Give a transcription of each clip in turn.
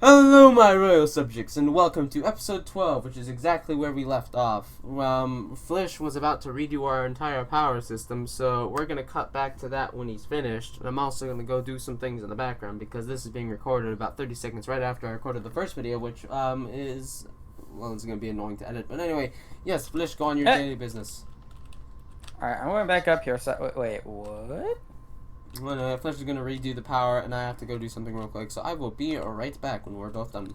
Hello, my royal subjects, and welcome to episode 12, which is exactly where we left off. Flish was about to redo our entire power system, so we're going to cut back to that when he's finished. And I'm also going to go do some things in the background, because this is being recorded about 30 seconds right after I recorded the first video, which, is... Well, it's going to be annoying to edit. But anyway, yes, Flish, go on your daily business. Alright, I'm going back up here, so... Wait, what? Well, Flish is going to redo the power, and I have to go do something real quick, so I will be right back when we're both done.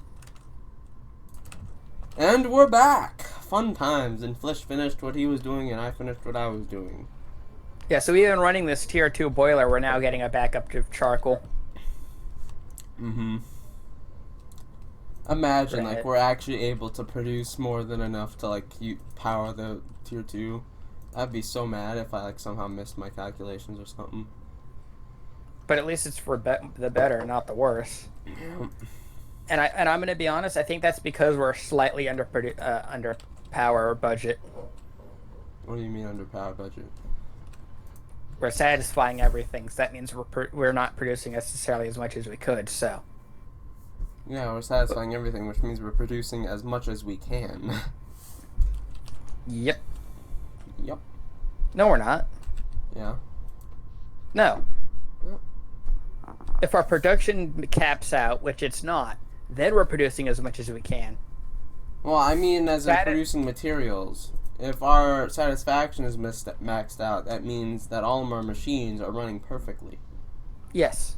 And we're back! Fun times, and Flish finished what he was doing, and I finished what I was doing. Yeah, so even running this tier 2 boiler, we're now getting it back up to charcoal. Mm-hmm. Imagine, Right. like, we're actually able to produce more than enough to, like, power the tier 2. I'd be so mad if I, like, somehow missed my calculations or something. But at least it's for the better, not the worse. Yeah. And I'm going to be honest, I think that's because we're slightly under power budget. What do you mean under power budget? We're satisfying everything, so that means we're not producing necessarily as much as we could, so... Yeah, we're satisfying everything, which means we're producing as much as we can. Yep. Yep. No, we're not. Yeah. No. Yep. If our production caps out, which it's not, then we're producing as much as we can. Well, I mean as in producing materials. If our satisfaction is maxed out, that means that all of our machines are running perfectly. Yes.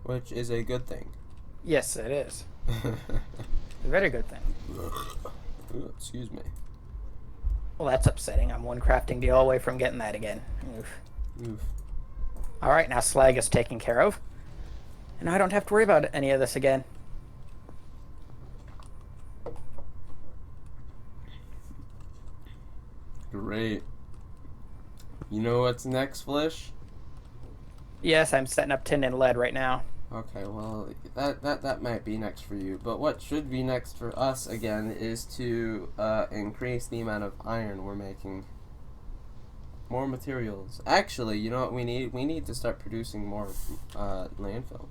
Which is a good thing. Yes, it is. A very good thing. Ooh, excuse me. Well, that's upsetting. I'm one crafting deal away from getting that again. Oof. Oof. Alright, now slag is taken care of. And I don't have to worry about any of this again. Great. You know what's next, Flish? Yes, I'm setting up tin and lead right now. Okay, well, that might be next for you. But what should be next for us, again, is to increase the amount of iron we're making. More materials. Actually, you know what we need? We need to start producing more landfill.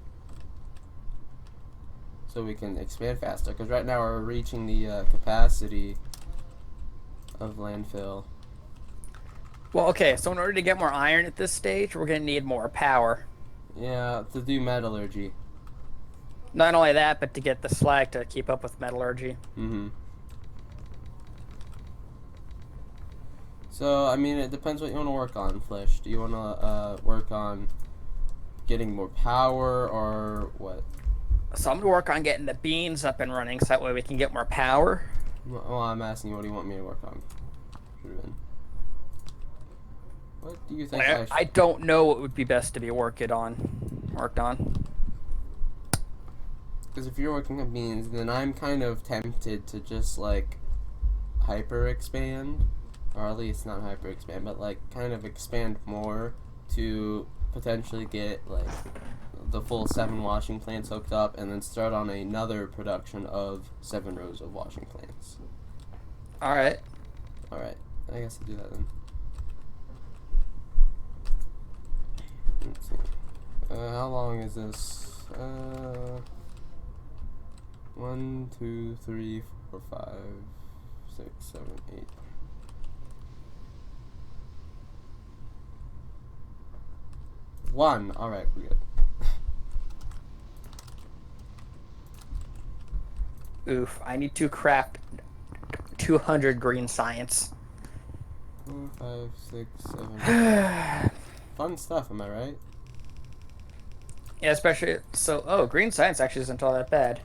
So we can expand faster. Because right now we're reaching the capacity of landfill. Well, okay, so in order to get more iron at this stage, we're going to need more power. Yeah, to do metallurgy. Not only that, but to get the slag to keep up with metallurgy. Mm-hmm. So, I mean, it depends what you want to work on, Flish. Do you want to work on getting more power, or what? So I'm going to work on getting the beans up and running so that way we can get more power. Well, I'm asking you, what do you want me to work on? Should have been. What do you think I don't know what would be best to be worked on. Because if you're working on beans, then I'm kind of tempted to just, like, hyper expand. Or at least not hyper expand, but, like, kind of expand more to potentially get, like, the full 7 washing plants hooked up and then start on another production of 7 rows of washing plants. Alright. Alright, I guess I'll do that then. Let's see. How long is this? 1, 2, 3, 4, 5, 6, 7, 8. One. Alright, we're good. Oof, I need to craft 200 green science. 4, 5, 6, 7. Fun stuff, am I right? Yeah, especially so. Oh, green science actually isn't all that bad.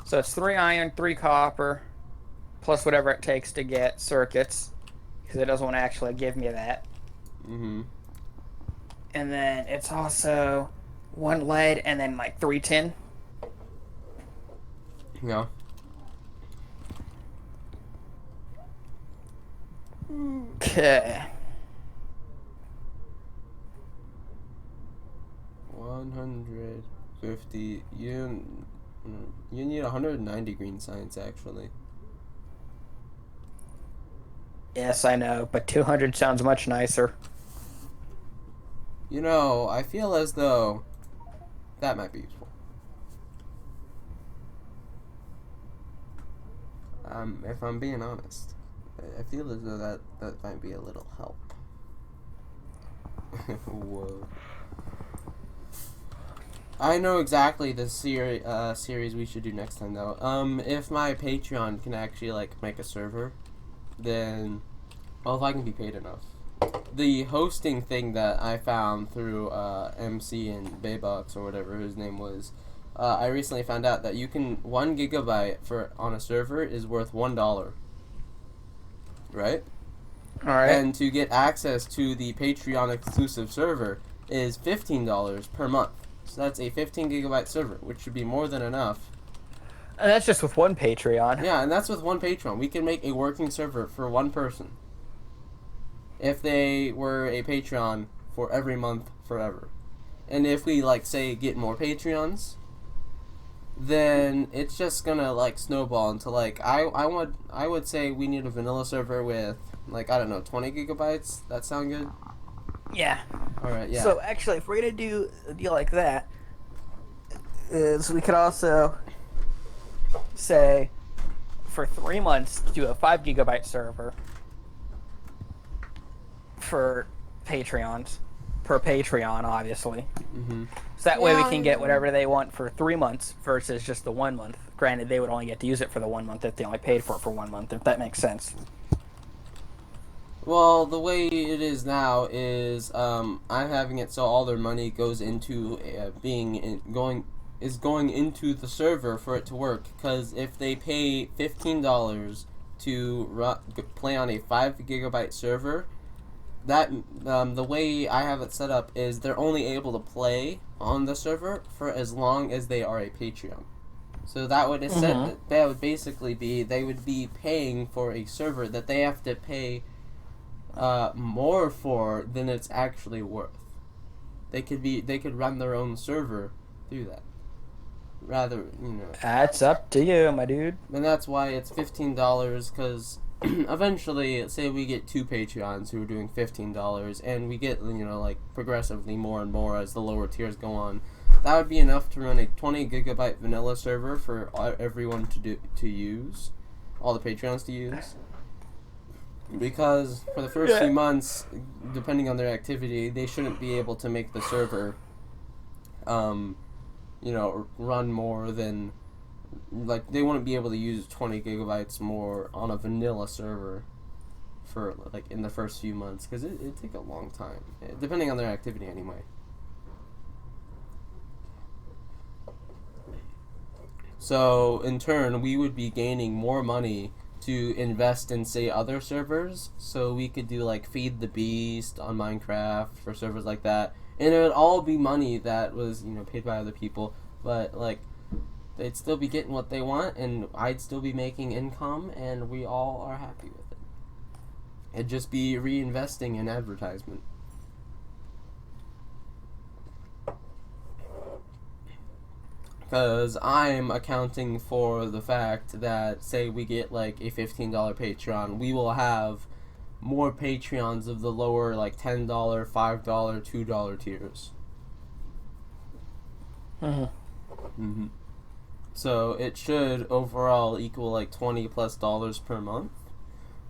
So it's 3 iron, 3 copper, plus whatever it takes to get circuits, because it doesn't want to actually give me that. Mm-hmm. And then it's also 1 lead and then like 3 tin. Yeah. Okay. 150. You need 190 green science, actually. Yes, I know, but 200 sounds much nicer. You know, I feel as though that might be useful. If I'm being honest, I feel as though that might be a little help. Whoa. I know exactly the series we should do next time, though. If my Patreon can actually, like, make a server, then, well, if I can be paid enough. The hosting thing that I found through, MC and Baybox, or whatever his name was, I recently found out that you can, 1 gigabyte on a server is worth $1. Right? Alright. And to get access to the Patreon exclusive server is $15 per month. So that's a 15 gigabyte server, which should be more than enough. And that's just with one Patreon. Yeah, and that's with one Patreon. We can make a working server for one person. If they were a Patreon for every month forever. And if we, like, say, get more Patreons, then it's just gonna, like, snowball into, like, I would say we need a vanilla server with, like, I don't know, 20 gigabytes? That sound good? Yeah. Alright, yeah. So actually, if we're gonna do a deal like that, is we could also say for 3 months do a 5 gigabyte server for Patreons per Patreon, obviously. Mm-hmm. So that way we can get whatever they want for 3 months versus just the 1 month. Granted, they would only get to use it for the 1 month if they only paid for it for 1 month, if that makes sense. Well, the way it is now is I'm having it so all their money goes into going into the server for it to work. Because if they pay $15 to play on a 5 gigabyte server, that the way I have it set up is they're only able to play on the server for as long as they are a Patreon. So that would that would basically be they would be paying for a server that they have to pay more for than it's actually worth. They could run their own server through that. Rather, That's up to you, my dude. And that's why it's $15, because eventually, say we get 2 Patreons who are doing $15, and we get, like, progressively more and more as the lower tiers go on. That would be enough to run a 20 gigabyte vanilla server for everyone to use, all the Patreons to use. Because for the first few months, depending on their activity, they shouldn't be able to make the server, run more than, like, they wouldn't be able to use 20 gigabytes more on a vanilla server for, like, in the first few months, because it'd take a long time, depending on their activity anyway. So, in turn, we would be gaining more money to invest in, say, other servers, so we could do, like, Feed the Beast on Minecraft for servers like that, and it would all be money that was, paid by other people, but, like, they'd still be getting what they want, and I'd still be making income, and we all are happy with it. It'd just be reinvesting in advertisement. Because I'm accounting for the fact that, say we get, like, a $15 Patreon, we will have more Patreons of the lower, like, $10, $5, $2 tiers. Mm-hmm. So it should overall equal, like, $20+ per month.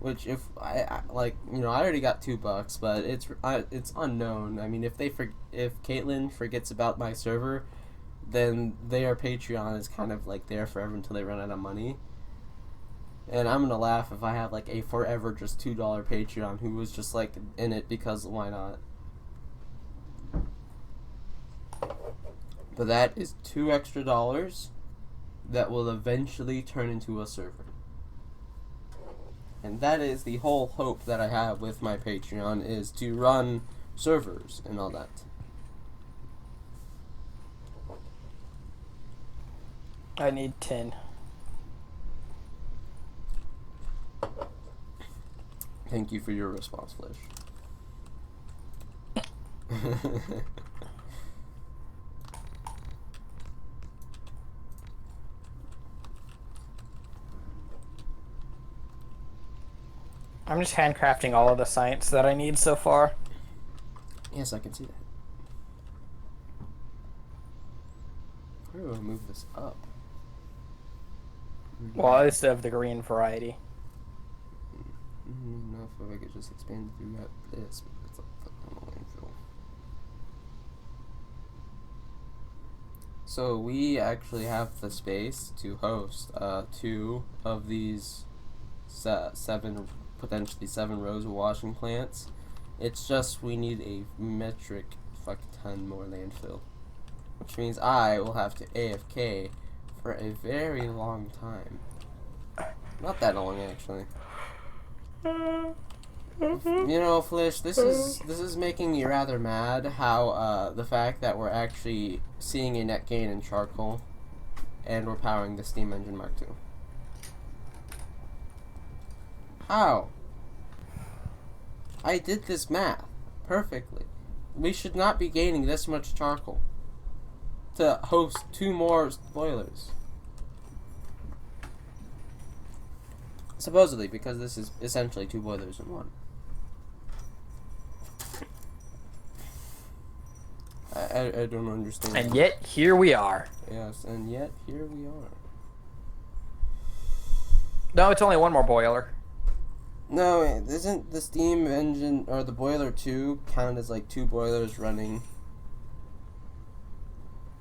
Which, if I already got $2, but it's unknown. I mean, if Caitlyn forgets about my server, then their Patreon is kind of, like, there forever until they run out of money. And I'm gonna laugh if I have, like, a forever just $2 Patreon who was just, like, in it because why not? But that is $2 extra that will eventually turn into a server. And that is the whole hope that I have with my Patreon, is to run servers and all that. I need 10. Thank you for your response, Flish. I'm just handcrafting all of the science that I need so far. Yes, I can see that. Where do I move this up? Well, it's of the green variety. No, if I could just expand it through this, but it's a landfill. So we actually have the space to host 2 of these potentially 7 rows of washing plants. It's just we need a metric fuck ton more landfill, which means I will have to AFK for a very long time. Not that long, actually. You know, Flish, this is making me rather mad. How the fact that we're actually seeing a net gain in charcoal, and we're powering the steam engine Mark II. How? I did this math perfectly. We should not be gaining this much charcoal to host 2 more boilers. Supposedly, because this is essentially 2 boilers in one. I don't understand. And yet, here we are. Yes, and yet, here we are. No, it's only 1 more boiler. No, isn't the steam engine, or the boiler 2, count as like 2 boilers running?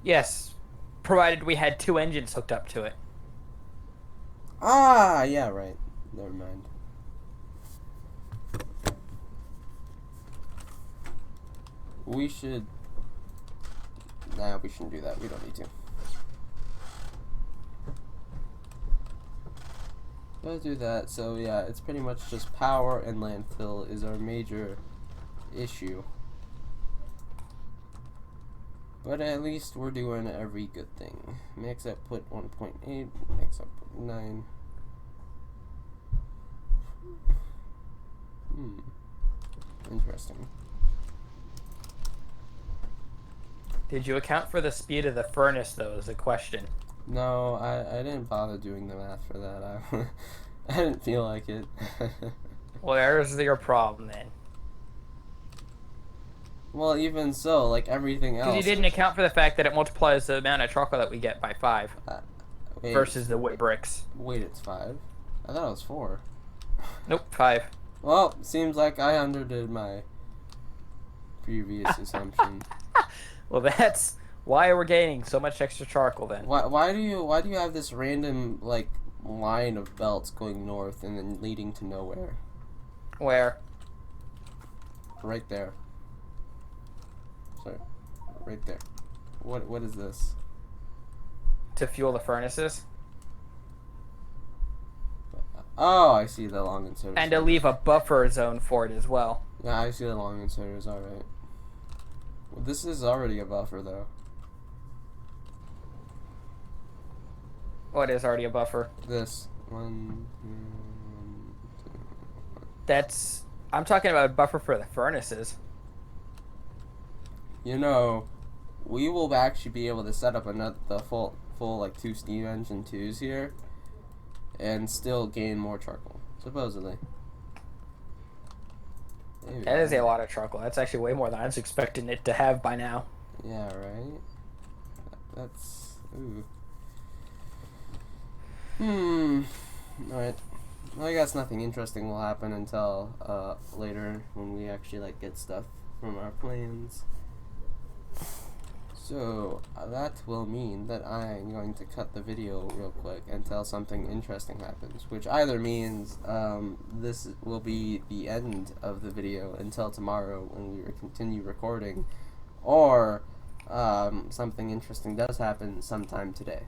Yes, provided we had 2 engines hooked up to it. Ah, yeah, right. Never mind. We should... Nah, we shouldn't do that. We don't need to. Let's do that. So, yeah, it's pretty much just power and landfill is our major issue. But at least we're doing every good thing. Max output 1.8, max output 9. Interesting. Did you account for the speed of the furnace, though, is the question. No, I didn't bother doing the math for that. I didn't feel like it. Well, there's your problem, then. Well, even so, like everything else. Because you didn't account for the fact that it multiplies the amount of charcoal that we get by 5 Wait, versus the wood bricks. Wait, it's 5? I thought it was 4. Nope, 5. Well, seems like I underdid my previous assumption. Well, that's why we're gaining so much extra charcoal then. Why do you have this random like line of belts going north and then leading to nowhere? Where? Right there. Sorry. Right there. What is this? To fuel the furnaces. Oh, I see the long inserters. And to leave a buffer zone for it as well. Yeah, I see the long inserters, alright. Well, this is already a buffer, though. What is already a buffer? This. 1, 2, 1. That's... I'm talking about a buffer for the furnaces. You know, we will actually be able to set up the full like 2 steam engine 2s here and still gain more charcoal, supposedly. Maybe. That is a lot of charcoal. That's actually way more than I was expecting it to have by now. Yeah, right? That's... Ooh. Alright. Well, I guess nothing interesting will happen until later when we actually like get stuff from our plans. So that will mean that I am going to cut the video real quick until something interesting happens, which either means this will be the end of the video until tomorrow when we continue recording, or something interesting does happen sometime today.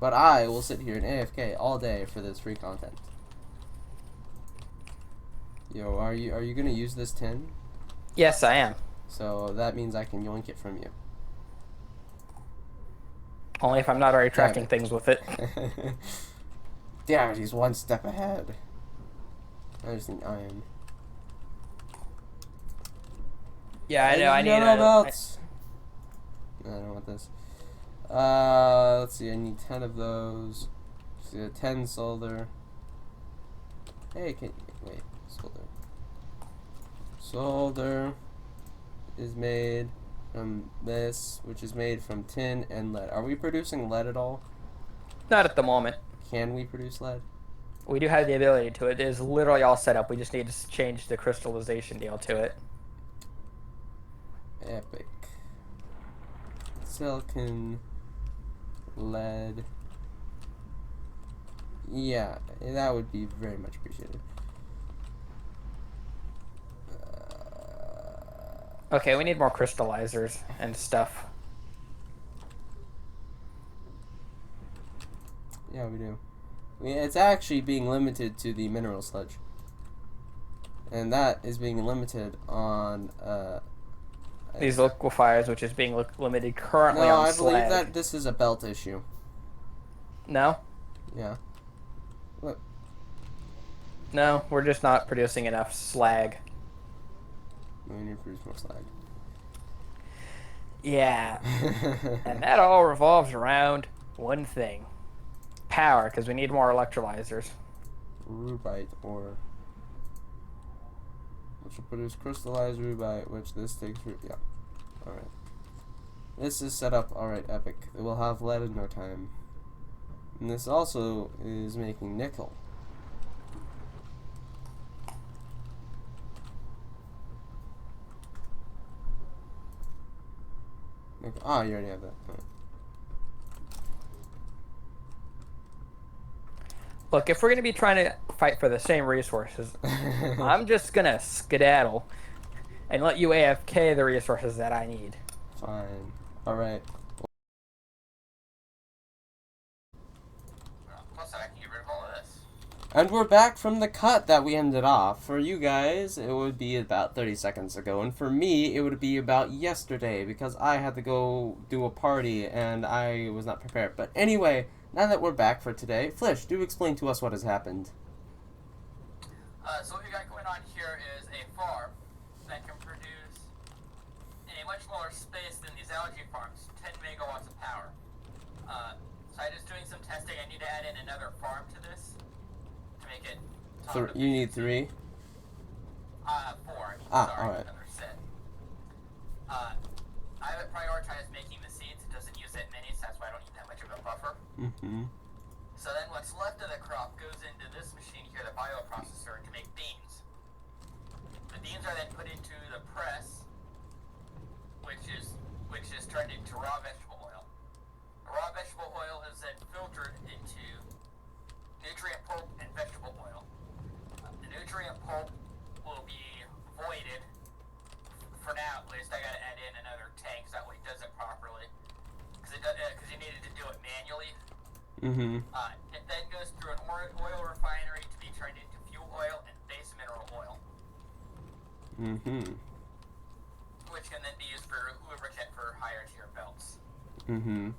But I will sit here in AFK all day for this free content. Yo, are you gonna use this tin? Yes, I am. So that means I can yoink it from you. Only if I'm not already tracking things with it. Damn it, he's one step ahead. I just need iron. Yeah, I know. I need belts. I don't want this. Let's see. I need 10 of those. Let's see, 10 solder. Hey, wait, solder. Solder is made. from this, which is made from tin and lead. Are we producing lead at all? Not at the moment. Can we produce lead? We do have the ability to. It is literally all set up. We just need to change the crystallization deal to it. Epic. Silicon, lead. Yeah, that would be very much appreciated. Okay, we need more crystallizers and stuff. Yeah, we do. It's actually being limited to the mineral sludge. And that is being limited on These liquefiers, which is being limited currently no, on I believe slag. that this is a belt issue. No? Yeah. Look. No, we're just not producing enough slag. We need to produce more slag. Yeah. And that all revolves around one thing. Power, because we need more electrolyzers. Rubite ore. Which will produce crystallized rubite, which this takes... Yeah. Alright. This is set up alright, epic. It will have lead in no time. And this also is making nickel. Ah, you already have that. Right. Look, if we're going to be trying to fight for the same resources, I'm just going to skedaddle and let you AFK the resources that I need. Fine. Alright. Plus, I can get rid of all of this. And we're back from the cut that we ended off. For you guys, it would be about 30 seconds ago. And for me, it would be about yesterday, because I had to go do a party, and I was not prepared. But anyway, now that we're back for today, Flish, do explain to us what has happened. So what we got going on here is a farm that can produce, in a much smaller space than these algae farms, 10 megawatts of power. So I'm just doing some testing. I need to add in another farm to this to make it... You need 3? 4. Sorry, alright. Another set. I would prioritize making the seeds. It doesn't use that many, so that's why I don't need that much of a buffer. Mm-hmm. So then what's left of the crop goes into this machine here, the bioprocessor, to make beans. The beans are then put into the press, which is turned into raw vegetable oil. The raw vegetable oil is then filtered into nutrient pulp and vegetable oil. The nutrient pulp will be voided. For now, at least, I gotta add in another tank so that way it does it properly. Because you needed to do it manually. Mm-hmm. It then goes through an oil refinery to be turned into fuel oil and base mineral oil. Mm-hmm. Which can then be used for lubricant for higher tier belts. Mm-hmm.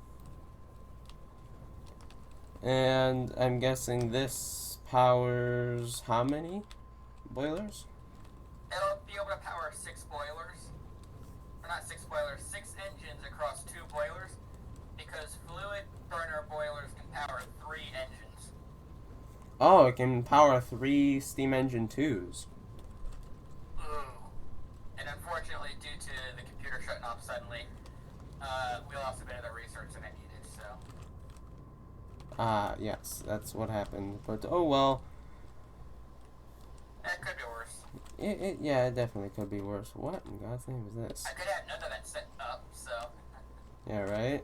And I'm guessing this powers how many boilers? It'll be able to power 6 boilers. Or not 6 boilers, 6 engines across 2 boilers. Because fluid burner boilers can power 3 engines. Oh, it can power 3 steam engine 2s. Ooh. And unfortunately, due to the computer shutting off suddenly, we lost a bit of the research that I needed, so... Yes, that's what happened. But, oh well. It could be worse. Yeah, it definitely could be worse. What in God's name is this? I could have none of that set up, so... Yeah, right?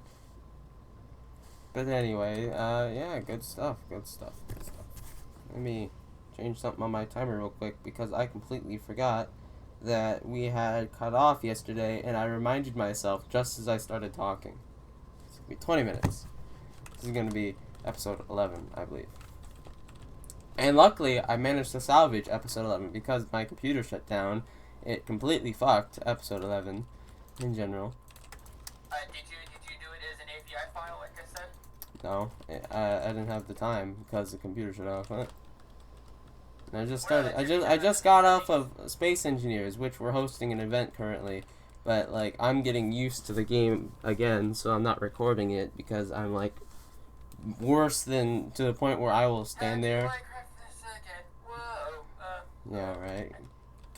But anyway, yeah, good stuff. Let me change something on my timer real quick, because I completely forgot that we had cut off yesterday, and I reminded myself just as I started talking. It's going to be 20 minutes. This is going to be episode 11, I believe. And luckily, I managed to salvage episode 11, because my computer shut down. It completely fucked episode 11 in general. Did you do it as an API file, like I said? No, I didn't have the time because the computer shut off. Huh? And I just started. I just got off of Space Engineers, which we're hosting an event currently. But like, I'm getting used to the game again, so I'm not recording it because I'm like worse than to the point where I will stand there. Whoa. Yeah, right.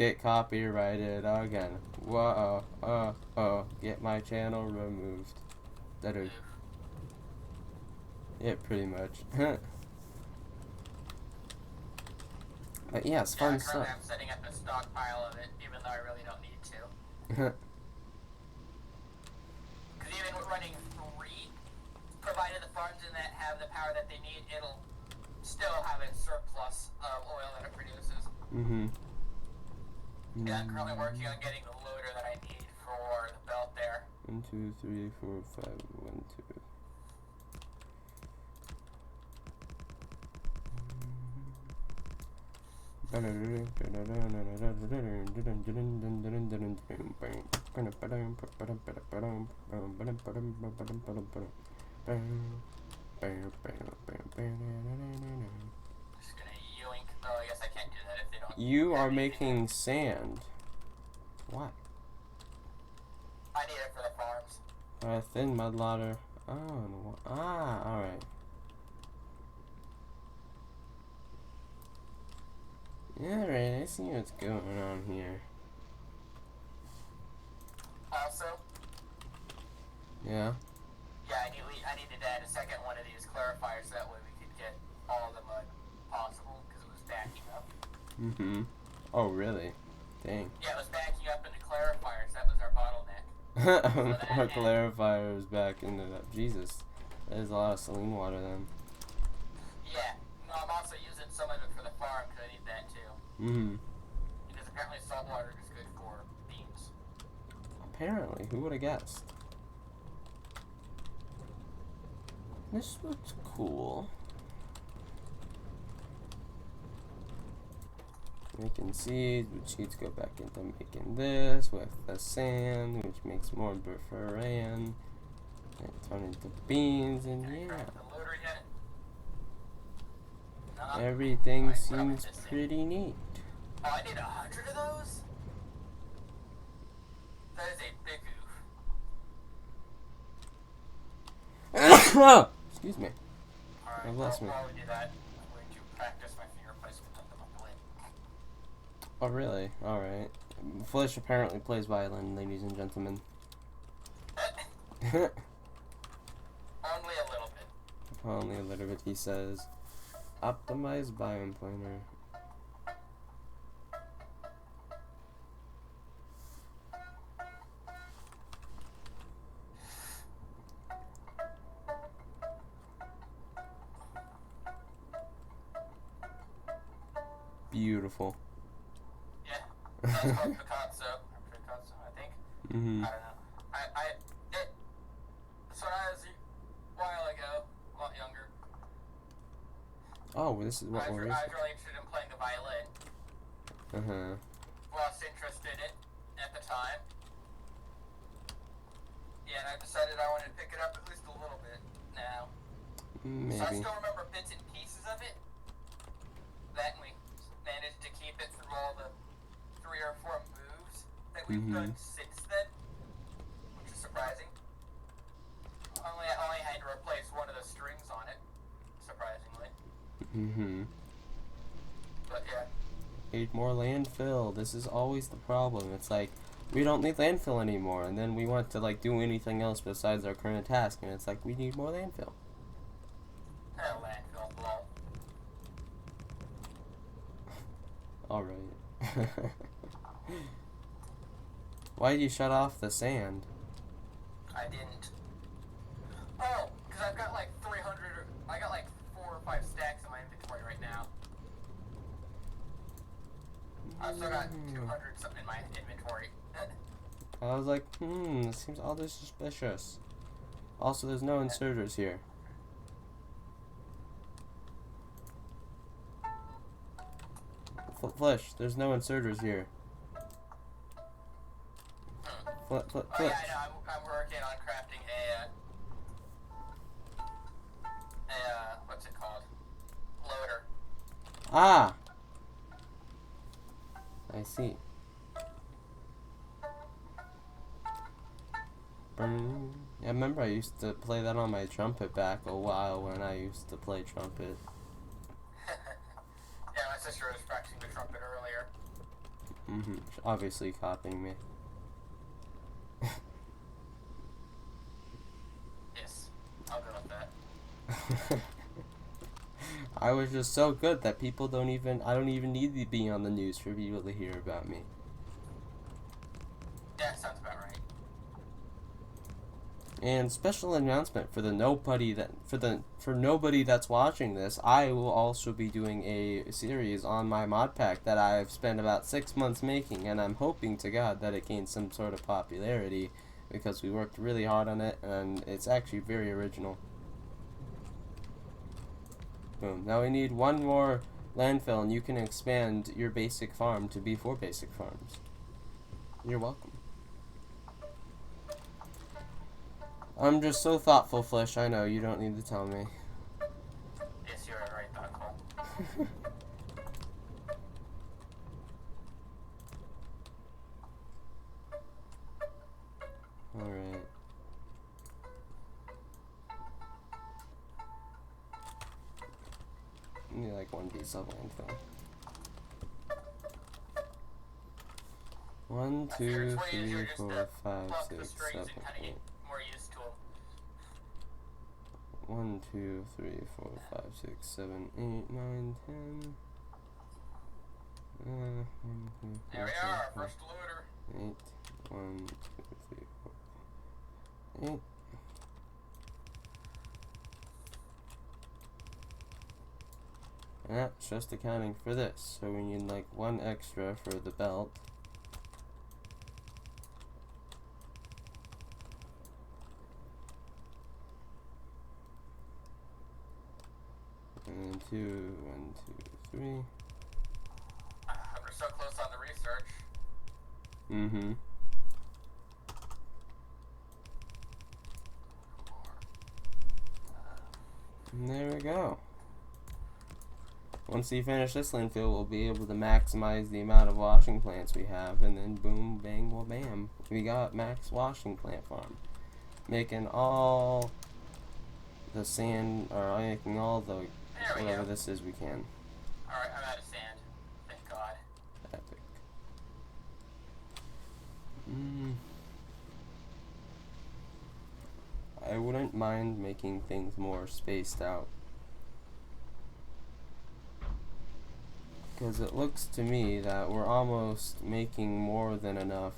get copyrighted again. Whoa, get my channel removed. That yeah, pretty much. But yeah, it's fun stuff. I'm setting up a stockpile of it, even though I really don't need to. Because even with running 3, provided the farms in that have the power that they need, it'll still have a surplus of oil that it produces. Yeah, I'm currently working on getting the loader that I need for the belt there. 1, 2, 3, 4, 5, 1, 2. Just gonna yoink. Oh, I guess I can't do that if they don't. You are making sand. What? I need it for the farms. Thin mud lauder. Oh, no. Alright. Alright, I see what's going on here. Also? Yeah? Yeah, I needed to add a second one of these clarifiers so that way we could get all the mud possible because it was backing up. Oh, really? Dang. Yeah, it was backing up into clarifiers. That was our bottleneck. Our clarifier is back into that. Jesus. That is a lot of saline water then. Yeah. No, I'm also using some of it for the farm because I need that too. Because apparently salt water is good for beans. Apparently. Who would have guessed? This looks cool. Making seeds, which seeds go back into making this with the sand, which makes more bufferan. And turn into beans, and yeah. Everything seems pretty neat. Oh, I need 100 of those? That is a big oof. Excuse me. Alright, while we do that, I'm going to practice my finger placement on the violin. Oh, really? Alright. Flish apparently plays violin, ladies and gentlemen. Only a little bit. Only a little bit, he says. Optimize biome planner. Beautiful. Yeah, that's called Picasso, or Picasso, I think. I don't know. So when I was a while ago, a lot younger. Oh, this is what we're. I was really interested in playing the violin. Lost interest in it at the time. Yeah, and I decided I wanted to pick it up at least a little bit now. Maybe. So I still remember bits and pieces of it. That we managed to keep it through all the 3 or 4 moves that we've done since then, which is surprising. I only had to replace one of the strings on it, surprisingly. But yeah. Need more landfill. This is always the problem. It's like, we don't need landfill anymore, and then we want to like do anything else besides our current task, and it's like, we need more landfill. Landfill, lol. Alright. Why did you shut off the sand? I didn't. Oh, because I've got like 300, I got like 4 or 5 stacks in my inventory right now. I've still got 200 something in my inventory. I was like, this seems oddly suspicious. Also, there's no inserters here. Flesh, there's no inserters here. Oh yeah, I know, I'm working on crafting a what's it called? Loader. Ah! I see. Yeah, I remember I used to play that on my trumpet back a while when I used to play trumpet. Yeah, my sister was practicing the trumpet earlier. Obviously copying me. Yes, I'll go with that. I was just so good that people don't even, I don't even need to be on the news for people to hear about me. Yeah, sounds about right. And special announcement for the nobody that's watching this, I will also be doing a series on my mod pack that I've spent about 6 months making, and I'm hoping to God that it gains some sort of popularity because we worked really hard on it, and it's actually very original. Boom. Now we need one more landfill, and you can expand your basic farm to be 4 basic farms. You're welcome. I'm just so thoughtful, Flish. I know, you don't need to tell me. Yes, you're very thoughtful. Alright. Need like 1 piece of landfill. 1, 2, 3, 4, 5, 6, 7, 8. 1, 2, 3, 4, 5, 6, 7, 8, 9, 10. 1, 2, 3, There we 4, are, 5, first loader. 8. 1, 2, 3, 4, 8. And that's just accounting for this. So we need like 1 extra for the belt. And 2, 1, 2, 3. We're so close on the research. Mm-hmm. And there we go. Once we finish this landfill, we'll be able to maximize the amount of washing plants we have, and then boom, bang, well, bam. We got max washing plant farm. Making all the sand, or making all the, whatever this is we can. Alright, I'm out of sand. Thank God. Epic. I wouldn't mind making things more spaced out. Because it looks to me that we're almost making more than enough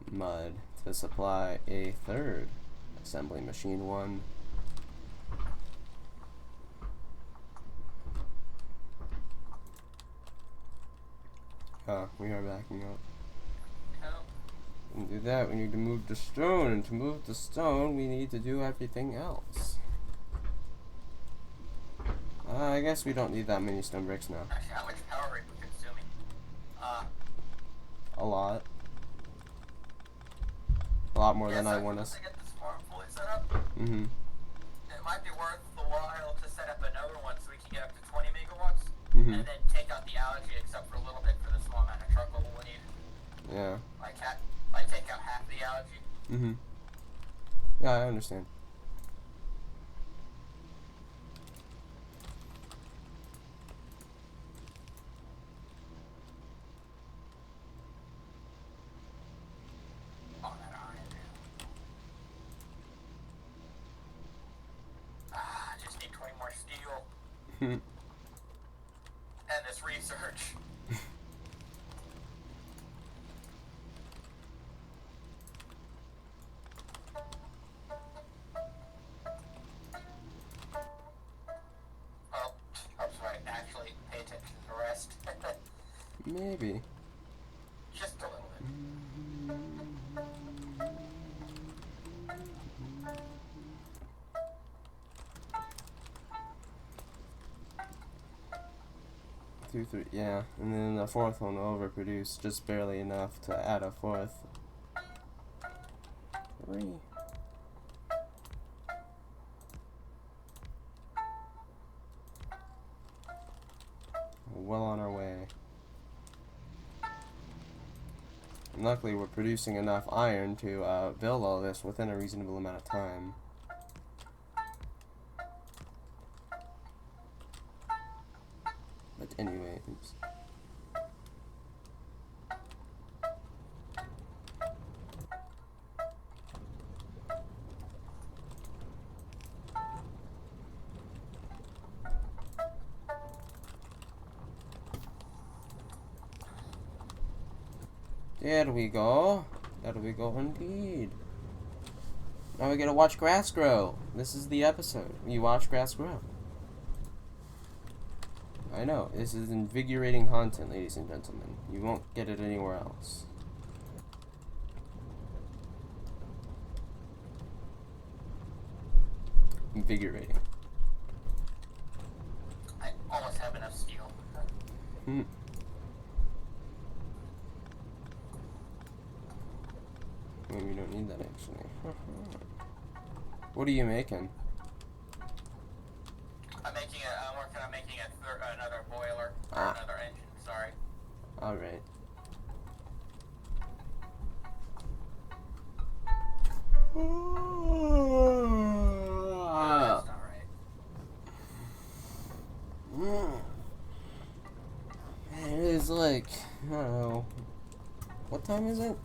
mud to supply a 3rd assembly machine 1. We are backing up. And to do that, we need to move the stone, and to move the stone, we need to do everything else. I guess we don't need that many stone bricks now. Actually, how much power are we consuming? A lot. A lot more than I want us. To get this farm fully set up, Mm-hmm. it might be worth the while to set up another one so we can get up to 20 megawatts, Mm-hmm. and then take out the algae except for a little bit for the small amount of charcoal we'll need. Yeah. Like take out half the algae. Mm-hmm. Yeah, I understand. Oh, that iron. Just need 20 more steel. And this research. Actually pay attention to the rest. Maybe. Just a little bit. 2, 3, yeah. And then the 4th one will overproduce just barely enough to add a 4th. 3. Well on our way. And luckily we're producing enough iron to build all this within a reasonable amount of time. But anyways, There we go. There we go indeed. Now we gotta watch grass grow. This is the episode. You watch grass grow. I know. This is invigorating content, ladies and gentlemen. You won't get it anywhere else. Invigorating. I almost have enough steel. Maybe we don't need that actually. What are you making? I'm working on making another boiler, or another engine, sorry. Alright. That's not right. It is like, I don't know. What time is it?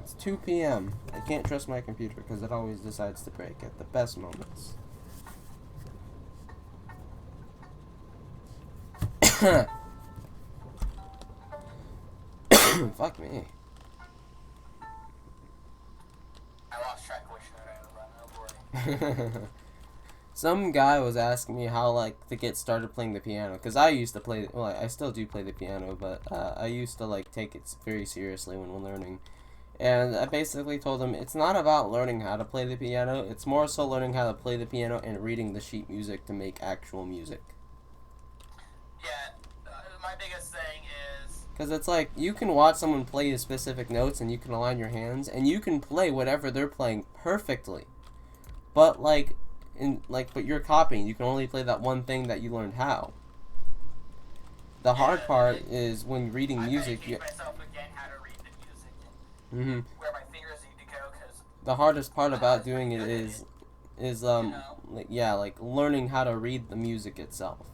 It's 2 p.m. I can't trust my computer because it always decides to break at the best moments. Fuck me. I lost track of which note I was on. Oh boy. Some guy was asking me how like to get started playing the piano because I used to play. Well, I still do play the piano, but I used to like take it very seriously when we're learning. And I basically told him it's not about learning how to play the piano. It's more so learning how to play the piano and reading the sheet music to make actual music. Yeah, my biggest thing is... Because it's like, you can watch someone play specific notes and you can align your hands and you can play whatever they're playing perfectly. But but you're copying. You can only play that one thing that you learned how. The hard part is when reading music. I myself again how to read the music and where my fingers need to go, because the hardest part about doing it is like learning how to read the music itself.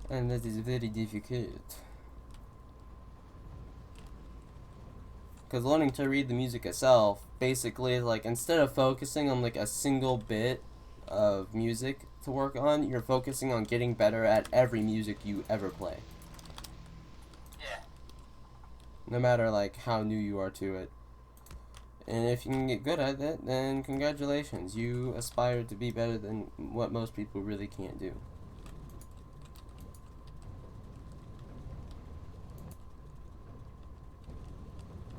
And that is very difficult. Because learning to read the music itself basically is like, instead of focusing on like a single bit of music to work on, you're focusing on getting better at every music you ever play. Yeah. No matter like how new you are to it. And if you can get good at it, then congratulations. You aspire to be better than what most people really can't do.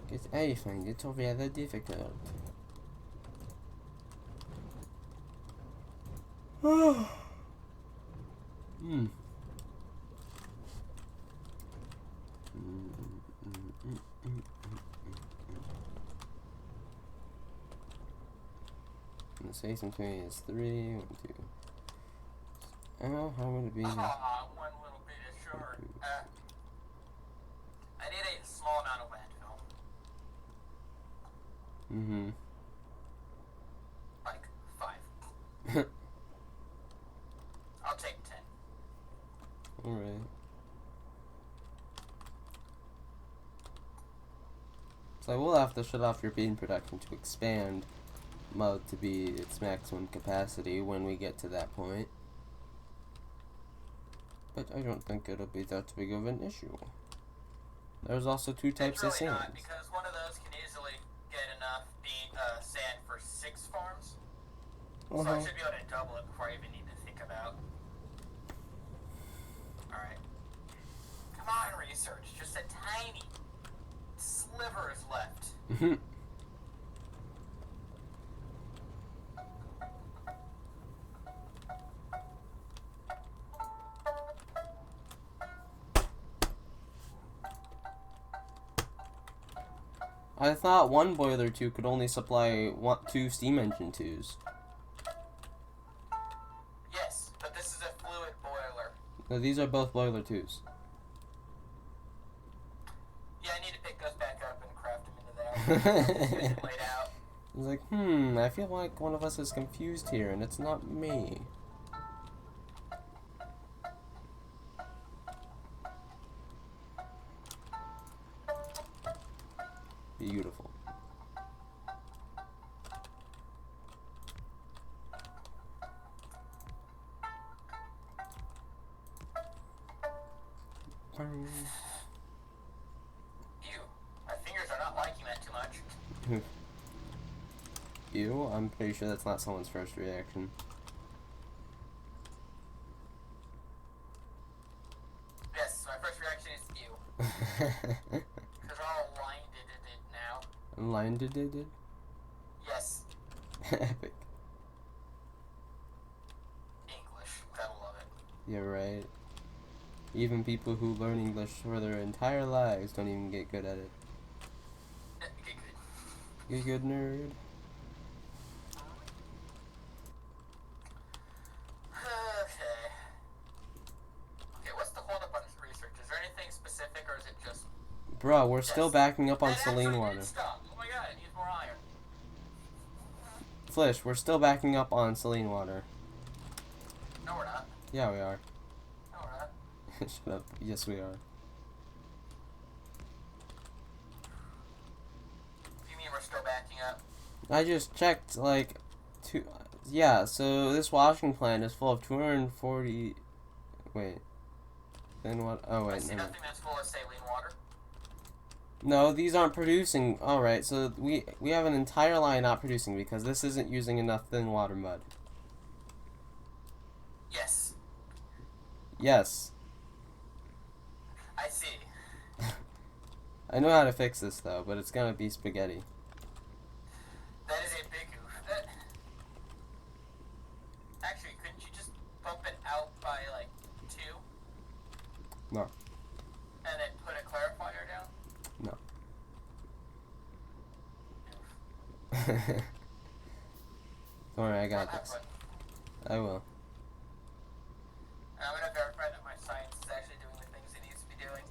Because I find it rather difficult. The space in between is 3, 1, 2. Oh, how would it be? One little bit is short. I need a small amount of landfill. Like 5. I'll take 10. Alright. So I will have to shut off your bean production to expand mode to be its maximum capacity when we get to that point. But I don't think it'll be that big of an issue. There's also 2 types of sand. Not, because one of those can easily get enough sand for 6 farms. So I should be able to double it before I even need to think about. Alright. Come on, research. Just a tiny sliver is left. I thought one boiler 2 could only supply 2 steam engine 2s. Yes, but this is a fluid boiler. No, these are both boiler 2s. Yeah, I need to pick those back up and craft them into that. Laid out. I was like, I feel like one of us is confused here, and it's not me. Beautiful. Ew. My fingers are not liking that too much. Ew? I'm pretty sure that's not someone's first reaction. Yes, my first reaction is ew. Because we're all blinded now. Blinded? Yes. Epic. English. Gotta love it. You're right. Even people who learn English for their entire lives don't even get good at it. Get good. You good, nerd? Okay, what's the hold up on this research? Is there anything specific or is it just... Bro, we're still backing up on It saline actually water. didn't stop. Oh my god, it needs more iron. Flish, we're still backing up on saline water. No, we're not. Yeah, we are. No, we're not. Shut up. Yes, we are. What do you mean we're still backing up? I just checked, like, yeah, so this washing plant is full of 240... Wait. Then what? Oh, wait. I see nothing that's full of saline water. No, these aren't producing. Alright, so we have an entire line not producing because this isn't using enough thin water mud. Yes. Yes. I see. I know how to fix this, though, but it's gonna be spaghetti. That is a big oof. Actually, couldn't you just bump it out by, like, 2? No. And then put a clarifier down? No. Don't worry, I got this. I will. And I'm gonna verify that my science is actually doing the things it needs to be doing.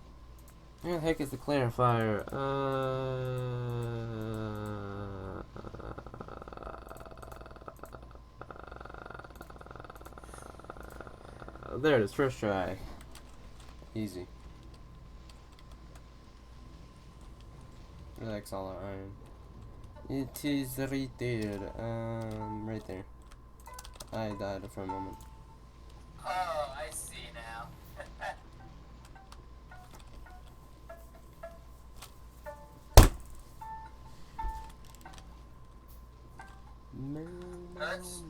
Where the heck is the clarifier? There it is, first try. Easy. Relax all our iron. It is right there. Right there. I died for a moment. Oh, I see now. That's...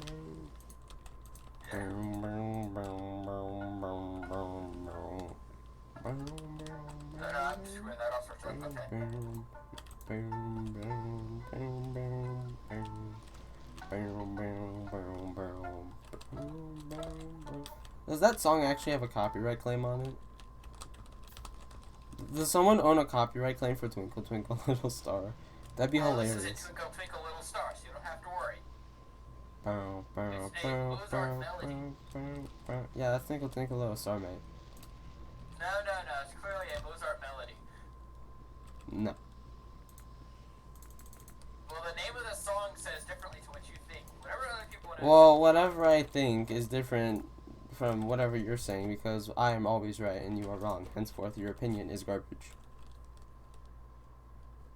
I'm just wearing that all sorts of... Does that song actually have a copyright claim on it? Does someone own a copyright claim for Twinkle Twinkle Little Star? That'd be hilarious. This is a Twinkle Twinkle Little Star, so you don't have to worry. Yeah, that's Twinkle Twinkle Little Star, mate. No, it's clearly a Mozart melody. No. Well, the name of the song says differently to what you think. Whatever other people want to... Well, whatever I think is different from whatever you're saying because I am always right and you are wrong. Henceforth, your opinion is garbage.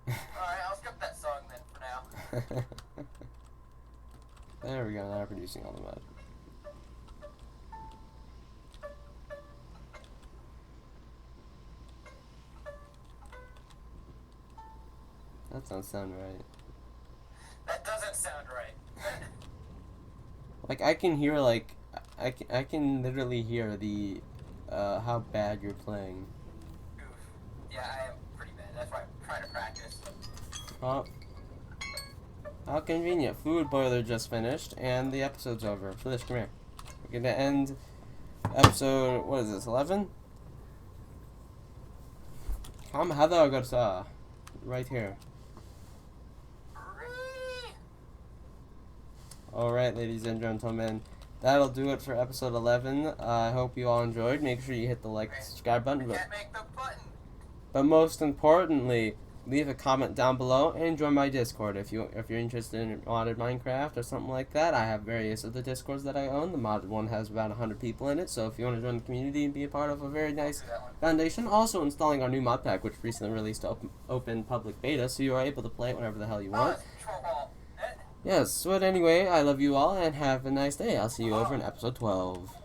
Alright, I'll skip that song then for now. There we go, now we're producing all the mud. That doesn't sound right. That doesn't sound right. Like, I can hear, like, I can literally hear the, how bad you're playing. Oof. Yeah, I am pretty bad. That's why I'm trying to practice. Oh. How convenient. Food boiler just finished, and the episode's over. Flish, come here. We're gonna end episode, what is this, 11? Come, Heather, go to right here. Alright, ladies and gentlemen, that'll do it for episode 11. I hope you all enjoyed. Make sure you hit the like, subscribe button. I can't make the button. But most importantly, leave a comment down below and join my Discord if you're interested in modded Minecraft or something like that. I have various other Discords that I own. The modded one has about 100 people in it, so if you want to join the community and be a part of a very nice foundation, also installing our new mod pack, which recently released open public beta, so you are able to play it whenever the hell you want. Yes, but anyway, I love you all and have a nice day. I'll see you over in episode 12.